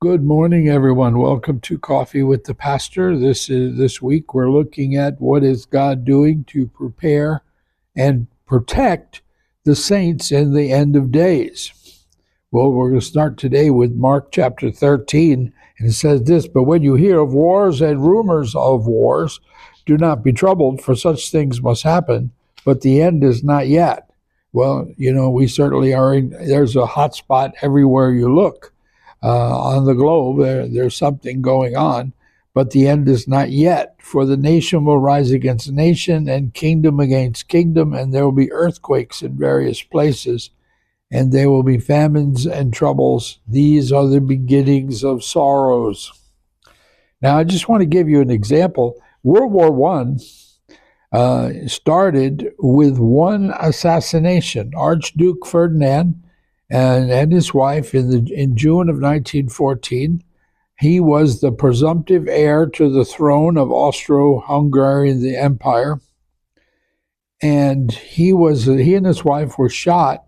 Good morning, everyone. Welcome to Coffee with the Pastor. This week we're looking at what is God doing to prepare and protect the saints in the end of days. Well, we're going to start today with Mark chapter 13, and it says this, "But when you hear of wars and rumors of wars, do not be troubled, for such things must happen, but the end is not yet." Well, we certainly are there's a hot spot everywhere you look. On the globe, there's something going on, but the end is not yet. For the nation will rise against nation and kingdom against kingdom, and there will be earthquakes in various places, and there will be famines and troubles. These are the beginnings of sorrows. Now, I just want to give you an example. World War I started with one assassination. Archduke Ferdinand and his wife in June of 1914. He was the presumptive heir to the throne of Austro-Hungarian the Empire, and he and his wife were shot.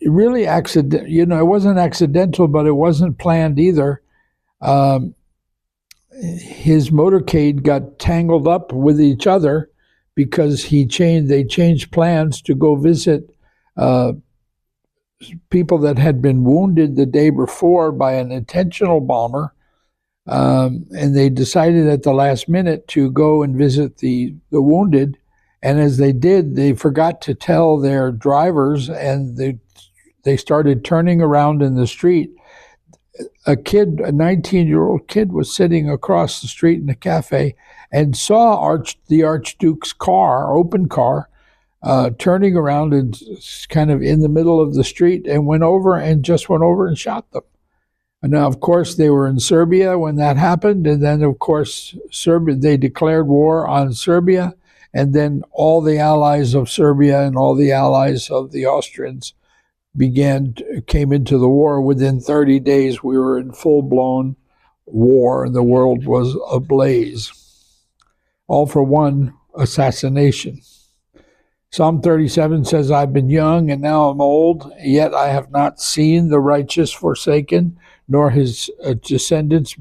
Really accident. It wasn't accidental, but it wasn't planned either. His motorcade got tangled up with each other because they changed plans to go visit people that had been wounded the day before by an intentional bomber, and they decided at the last minute to go and visit the wounded. And as they did, they forgot to tell their drivers, and they started turning around in the street. A 19-year-old kid, was sitting across the street in a cafe and saw the Archduke's open car, turning around and kind of in the middle of the street, and went over and shot them. And now, of course, they were in Serbia when that happened, and then, of course, they declared war on Serbia, and then all the allies of Serbia and all the allies of the Austrians came into the war. Within 30 days, we were in full-blown war, and the world was ablaze, all for one assassination. Psalm 37 says, "I've been young and now I'm old, yet I have not seen the righteous forsaken, nor his descendants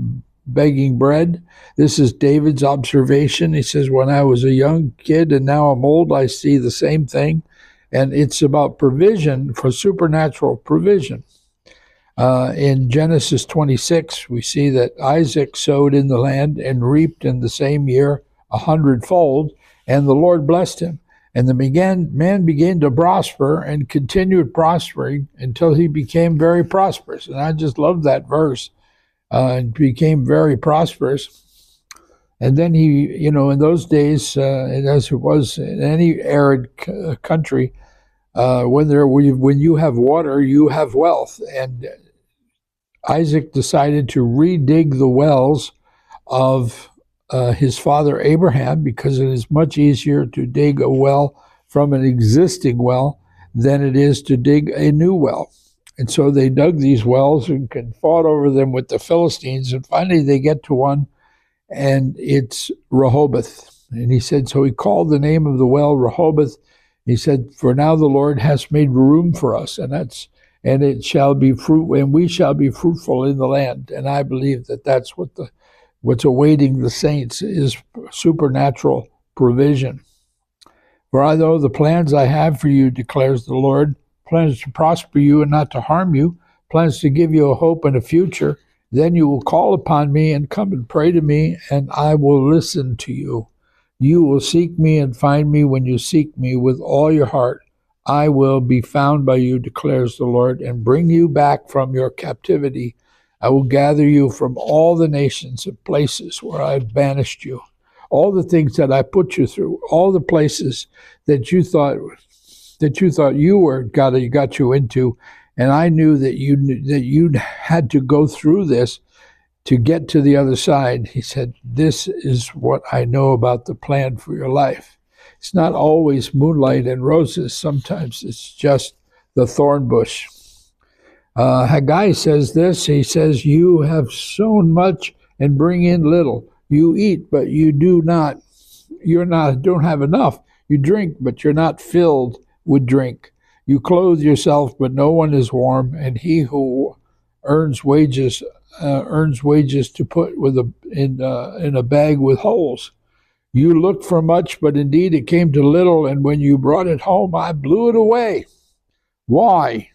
begging bread." This is David's observation. He says, when I was a young kid and now I'm old, I see the same thing. And it's about provision, for supernatural provision. In Genesis 26, we see that Isaac sowed in the land and reaped in the same year 100-fold, and the Lord blessed him. And the man began to prosper and continued prospering until he became very prosperous. And I just love that verse. And became very prosperous. And then he, in those days, as it was in any arid country, when you have water, you have wealth. And Isaac decided to redig the wells of his father Abraham, because it is much easier to dig a well from an existing well than it is to dig a new well. And so they dug these wells and fought over them with the Philistines, and finally they get to one, and it's Rehoboth. And he said, so he called the name of the well Rehoboth. He said, "For now the Lord has made room for us, and it shall be fruit, and we shall be fruitful in the land." And I believe that that's what's awaiting the saints is supernatural provision. "For I know the plans I have for you, declares the Lord, plans to prosper you and not to harm you, plans to give you a hope and a future. Then you will call upon me and come and pray to me, and I will listen to you. You will seek me and find me when you seek me with all your heart. I will be found by you, declares the Lord, and bring you back from your captivity. I will gather you from all the nations and places where I've banished you, all the things that I put you through, all the places that you thought got you into, and I knew that you had to go through this to get to the other side." He said, "This is what I know about the plan for your life. It's not always moonlight and roses. Sometimes it's just the thorn bush." Haggai says this. He says, "You have sown much and bring in little. You eat, but you don't have enough. You drink, but you're not filled with drink. You clothe yourself, but no one is warm, and he who earns wages earns wages to put in a bag with holes. You looked for much, but indeed it came to little, and when you brought it home, I blew it away. Why?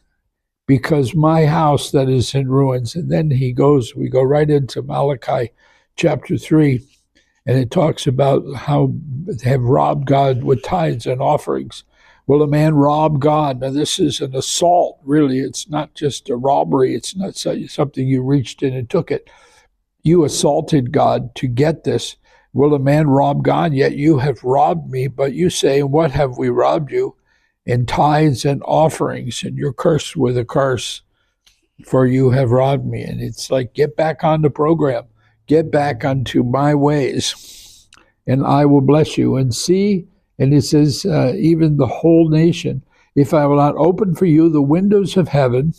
Because my house that is in ruins. And then we go right into Malachi chapter 3, and it talks about how they have robbed God with tithes and offerings. Will a man rob God? Now, this is an assault, really. It's not just a robbery. It's not something you reached in and took it. You assaulted God to get this. Will a man rob God? Yet you have robbed me. But you say, what have we robbed you? In tithes and offerings, and you're cursed with a curse, for you have robbed me. And it's like, get back on the program. Get back unto my ways, and I will bless you. And see, and it says, even the whole nation, if I will not open for you the windows of heaven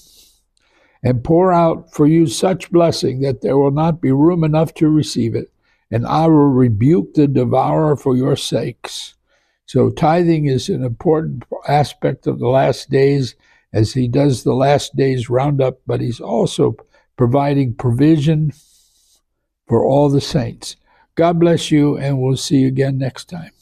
and pour out for you such blessing that there will not be room enough to receive it, and I will rebuke the devourer for your sakes. So tithing is an important aspect of the last days as he does the last days roundup, but he's also providing provision for all the saints. God bless you, and we'll see you again next time.